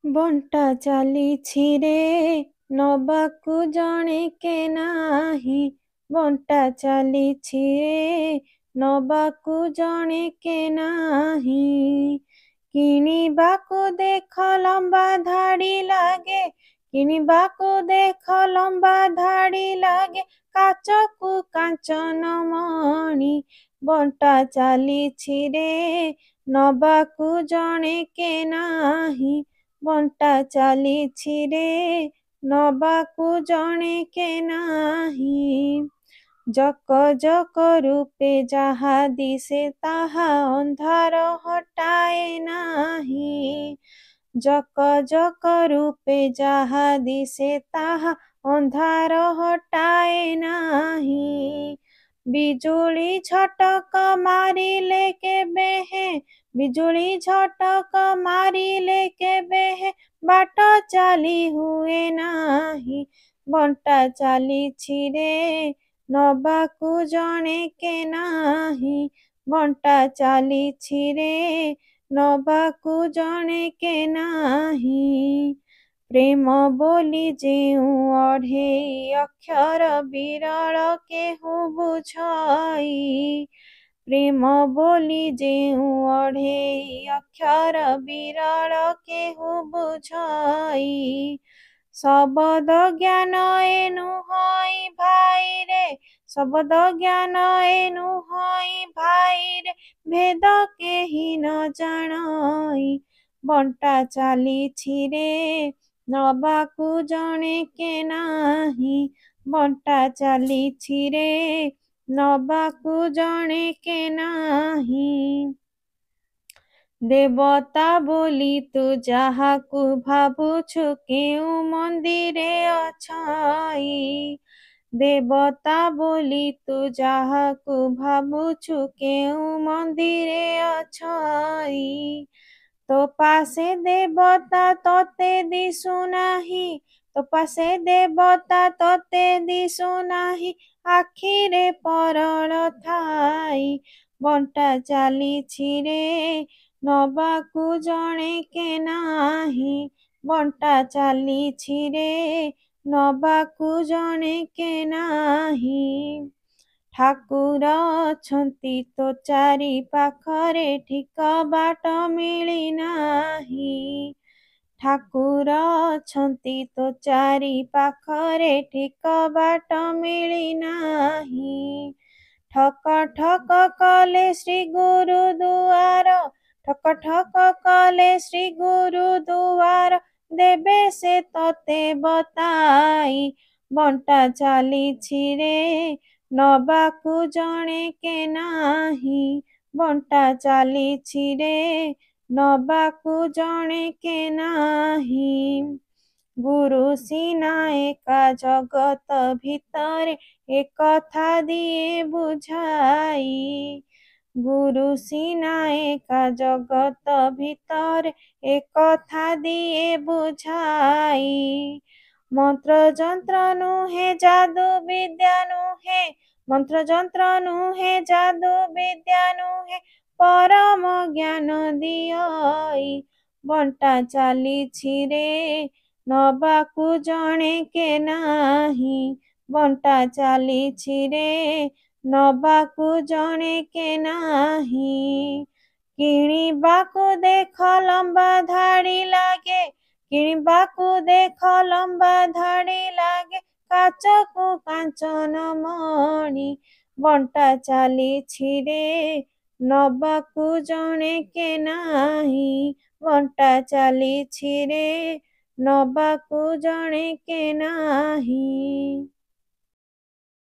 ବଣ୍ଟା ଚାଲିଛି ରେ ନବାକୁ ଜଣେ କେ ନାହିଁ। ବଣ୍ଟା ଚାଲିଛି ରେ ନବାକୁ ଜଣେ କେ ନାହିଁ। କିଣିବାକୁ ଦେଖ ଲମ୍ବା ଧାଡ଼ି ଲାଗେ, କିଣିବାକୁ ଦେଖ ଲମ୍ବା ଧାଡ଼ି ଲାଗେ, କାଚକୁ କାଞ୍ଚନ ମଣି। ବଣ୍ଟା ଚାଲିଛି ରେ ନବାକୁ ଜଣେ କେ ନାହିଁ। ବଣ୍ଟା ଚାଲିଛି ରେ ନବାକୁ ଜଣେ କେ ନାହିଁ। ଜକ ଜକ ରୂପେ ଯାହା ଦିଶେ ତାହା ଅନ୍ଧାର ହଟାଏ ନାହିଁ। ଜକ ଜକ ରୂପେ ଯାହା ଦିଶେ ତାହା ଅନ୍ଧାର ହଟାଏ ନାହିଁ। ବିଜୁଳି ଝଟକ ମାରିଲେ କେବେ ହେଁ, ବିଜୁଳି ଝଟକ ମାରିଲେ କେବେ ହେଁ, ବାଟ ଚାଲି ହୁଏ ନାହିଁ। ବଣ୍ଟା ଚାଲିଛି ରେ ନବାକୁ ଜଣେ କେ ନାହିଁ। ବଣ୍ଟା ଚାଲିଛି ରେ ନବାକୁ ଜଣେ କେ ନାହିଁ। ପ୍ରେମ ବୋଲି ଯେଉଁ ଅଢ଼େଇ ଅକ୍ଷର ବିରଳ କେହୁ ବୁଝଇ। ପ୍ରେମ ବୋଲି ଯେଉଁ ଅଢ଼େଇ ଅକ୍ଷର ବିରଳ କେହୁ ବୁଝଇ। ଶବଦ ଜ୍ଞାନ ଏ ନୁହଁଇ ଭାଇରେ, ଶବଦ ଜ୍ଞାନ ଏ ନୁହଁଇ ଭାଇରେ, ଭେଦ କେହି ନ ଜାଣଇ। ବଣ୍ଟା ଚାଲିଛି ରେ ନବାକୁ ଜଣେ କେ ନାହିଁ। ବଣ୍ଟା ଚାଲିଛି ରେ ନବାକୁ ଜଣେ କେ ନାହିଁ। ଦେବତା ବୋଲି ତୁ ଯାହାକୁ ଭାବୁଛୁ କେଉଁ ମନ୍ଦିରେ ଅଛଇ। ଦେବତା ବୋଲି ତୁ ଯାହାକୁ ଭାବୁଛୁ କେଉଁ ମନ୍ଦିରେ ଅଛଇ। ତୋ ପାଶେ ଦେବତା ତୋତେ ଦିଶୁନାହିଁ, ତୋ ପାଶେ ଦେବତା ତୋତେ ଦିଶୁନାହିଁ, ଆଖିରେ ପରଳ ଥାଇ। ବଣ୍ଟା ଚାଲିଛି ରେ ନବାକୁ ଜଣେ କେ ନାହିଁ। ବଣ୍ଟା ଚାଲିଛି ରେ ନବାକୁ ଜଣେ କେ ନାହିଁ। ଠାକୁର ଅଛନ୍ତି ତୋ ଚାରି ପାଖରେ ଠିକ ବାଟ ମିଳିନାହିଁ। ଠାକୁର ଅଛନ୍ତି ତୋ ଚାରି ପାଖରେ ଠିକ ବାଟ ମିଳିନାହିଁ। ଠକ ଠକ କଲେ ଶ୍ରୀ ଗୁରୁ ଦୁଆର, ଠକ ଠକ କଲେ ଶ୍ରୀ ଗୁରୁ ଦୁଆର, ଦେବେ ସେ ତୋତେ ବତାଇ। ବଣ୍ଟା ଚାଲିଛି ରେ ନବାକୁ ଜଣେ କେ ନାହିଁ। ବଣ୍ଟା ଚାଲିଛି ରେ ନବାକୁ ଜଣେ କେ ନାହିଁ। ଗୁରୁ ସିନା ଏକା ଜଗତ ଭିତରେ ଏକଥା ଦିଏ ବୁଝାଇ। ଗୁରୁ ସିନା ଏକା ଜଗତ ଭିତରେ ଏକଥା ଦିଏ ବୁଝାଇ। ମନ୍ତ୍ର ଯନ୍ତ୍ର ନୁହେଁ ଯାଦୁ ବିଦ୍ୟା ନୁହେଁ, ମନ୍ତ୍ର ଯନ୍ତ୍ର ନୁହେଁ ଯାଦୁ ବିଦ୍ୟା ନୁହେଁ, ପରମ ଜ୍ଞାନ ଦିଅଇ। ବଣ୍ଟା ଚାଲିଛି ରେ ନବାକୁ ଜଣେ କେ ନାହିଁ। ବଣ୍ଟା ଚାଲିଛି ରେ ନବାକୁ ଜଣେ କେ ନାହିଁ। କିଣିବାକୁ ଦେଖ ଲମ୍ବା ଧାଡ଼ି ଲାଗେ, କିଣିବାକୁ ଦେଖ ଲମ୍ବା ଧାଡ଼ି ଲାଗେ, କାଚକୁ କାଞ୍ଚନ ମଣି। ବଣ୍ଟା ଚାଲିଛି ରେ ନବାକୁ ଜଣେ କେ ନାହିଁ। ବଣ୍ଟା ଚାଲିଛି ରେ ନବାକୁ ଜଣେ କେ ନାହିଁ।